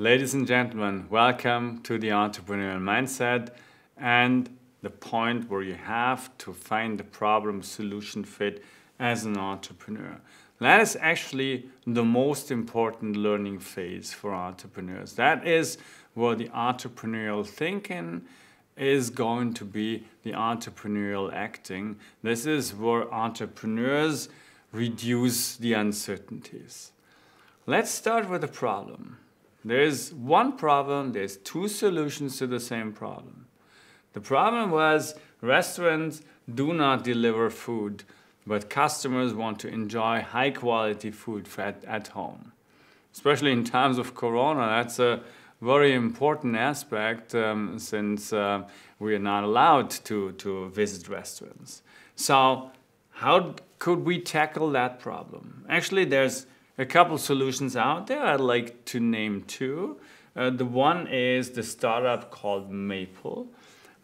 Ladies and gentlemen, welcome to the Entrepreneurial Mindset and the point where you have to find the problem-solution fit as an entrepreneur. That is actually the most important learning phase for entrepreneurs. That is where the entrepreneurial thinking is going to be the entrepreneurial acting. This is where entrepreneurs reduce the uncertainties. Let's start with the problem. There's one problem, there's two solutions to the same problem. The problem was restaurants do not deliver food, but customers want to enjoy high quality food at home. Especially in times of Corona, that's a very important aspect since we are not allowed to visit restaurants. So how could we tackle that problem? Actually, there's a couple solutions out there. I'd like to name two. The one is the startup called Maple.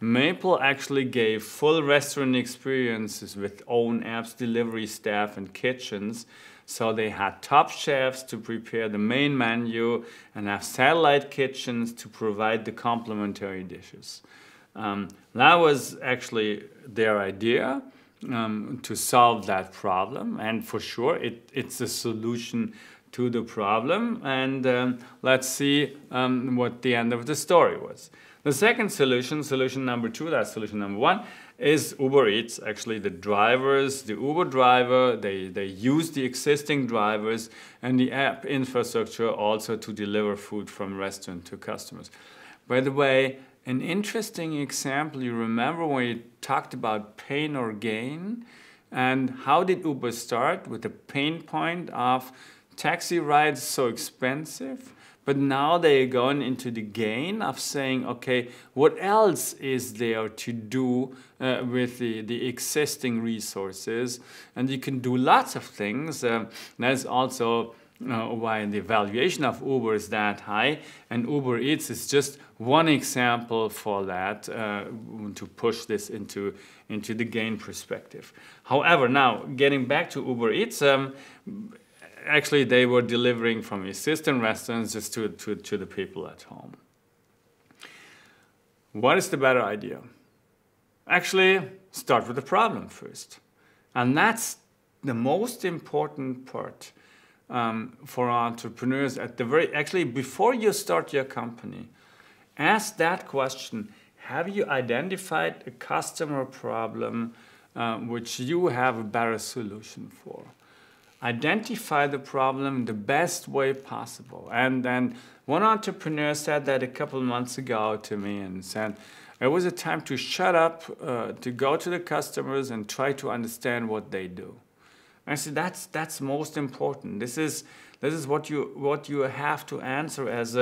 Maple actually gave full restaurant experiences with own apps, delivery staff, and kitchens. So they had top chefs to prepare the main menu and have satellite kitchens to provide the complementary dishes. That was actually their idea. To solve that problem, and for sure it's a solution to the problem, and let's see what the end of the story was. The second solution number two, that's solution number one, is Uber Eats. Actually, the drivers, the Uber driver, they use the existing drivers and the app infrastructure also to deliver food from restaurant to customers. By the way, an interesting example, you remember when we talked about pain or gain? And how did Uber start? With the pain point of taxi rides so expensive, but now they're going into the gain of saying, okay, what else is there to do with the existing resources? And you can do lots of things. That's also why the valuation of Uber is that high, and Uber Eats is just one example for that, to push this into the gain perspective. However, now getting back to Uber Eats, actually they were delivering from existing restaurants just to the people at home. What is the better idea? Actually, start with the problem first, and that's the most important part. For entrepreneurs actually before you start your company, ask that question: have you identified a customer problem which you have a better solution for? Identify the problem the best way possible. And then one entrepreneur said that a couple of months ago to me and said, it was a time to shut up, to go to the customers and try to understand what they do. I said that's most important. This is what you have to answer as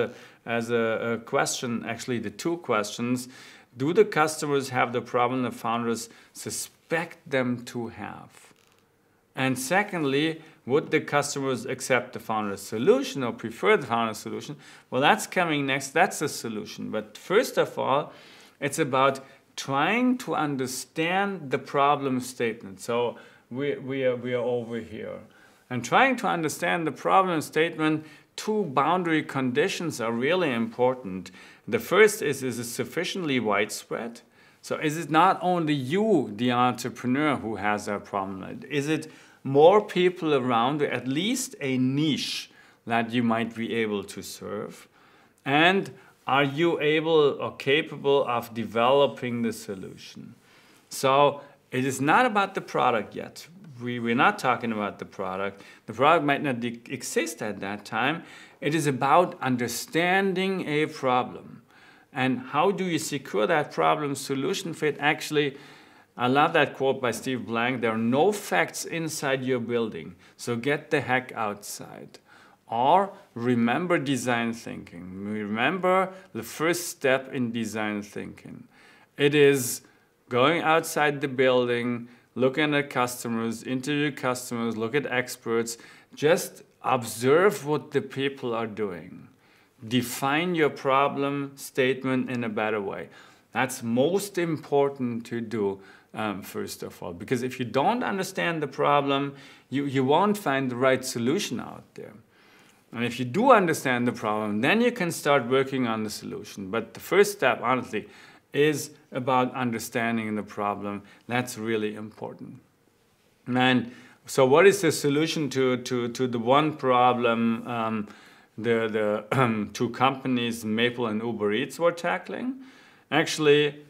a question. Actually, the two questions: do the customers have the problem the founders suspect them to have? And secondly, would the customers accept the founder's solution or prefer the founder's solution? Well, that's coming next. That's the solution. But first of all, it's about trying to understand the problem statement. So we are over here. And trying to understand the problem statement, two boundary conditions are really important. The first is it sufficiently widespread? So is it not only you, the entrepreneur, who has that problem? Is it more people around, or at least a niche that you might be able to serve? And are you able or capable of developing the solution? So it is not about the product yet. We're not talking about the product. The product might not exist at that time. It is about understanding a problem. And how do you secure that problem solution fit? Actually, I love that quote by Steve Blank: there are no facts inside your building, so get the heck outside. Or remember design thinking. Remember the first step in design thinking. It is going outside the building, looking at customers, interview customers, look at experts. Just observe what the people are doing. Define your problem statement in a better way. That's most important to do, first of all. Because if you don't understand the problem, you won't find the right solution out there. And if you do understand the problem, then you can start working on the solution. But the first step, honestly, is about understanding the problem. That's really important. And so what is the solution to the one problem the two companies, Maple and Uber Eats, were tackling? Actually,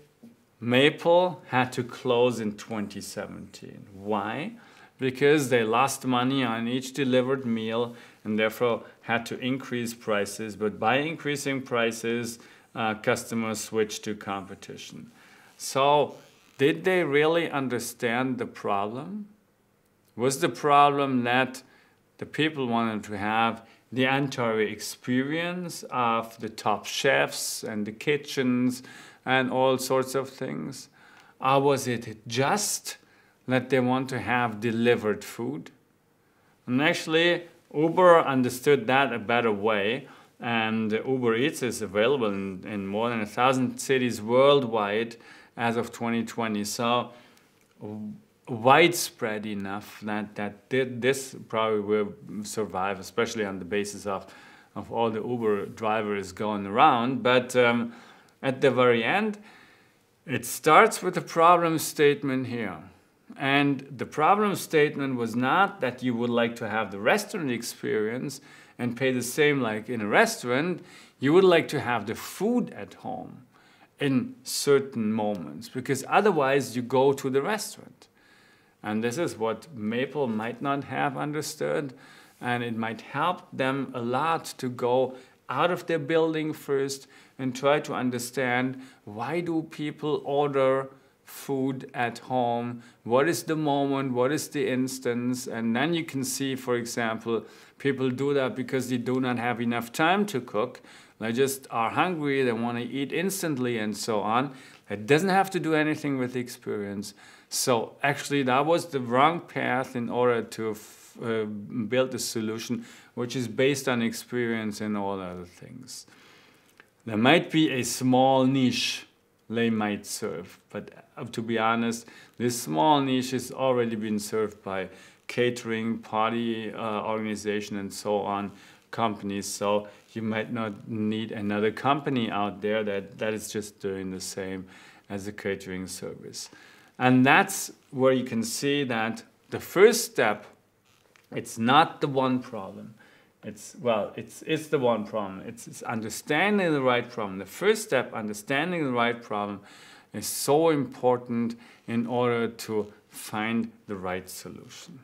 Maple had to close in 2017. Why? Because they lost money on each delivered meal and therefore had to increase prices. But by increasing prices, customers switched to competition. So did they really understand the problem? Was the problem that the people wanted to have the entire experience of the top chefs and the kitchens and all sorts of things? Or was it just that they want to have delivered food? And actually, Uber understood that a better way, and Uber Eats is available in more than 1,000 cities worldwide as of 2020. So widespread enough that this probably will survive, especially on the basis of all the Uber drivers going around. But at the very end, it starts with a problem statement here. And the problem statement was not that you would like to have the restaurant experience and pay the same like in a restaurant. You would like to have the food at home in certain moments, because otherwise you go to the restaurant. And this is what Maple might not have understood, and it might help them a lot to go out of their building first and try to understand, why do people order food at home? What is the moment? What is the instance? And then you can see, for example, people do that because they do not have enough time to cook. They just are hungry, they want to eat instantly and so on. It doesn't have to do anything with the experience. So actually that was the wrong path in order to build a solution which is based on experience and all other things. There might be a small niche they might serve, but to be honest, this small niche has already been served by catering, party organization and so on, companies. So you might not need another company out there that is just doing the same as a catering service. And that's where you can see that the first step, it's not the one problem. It's the one problem. It's understanding the right problem. The first step, understanding the right problem, is so important in order to find the right solution.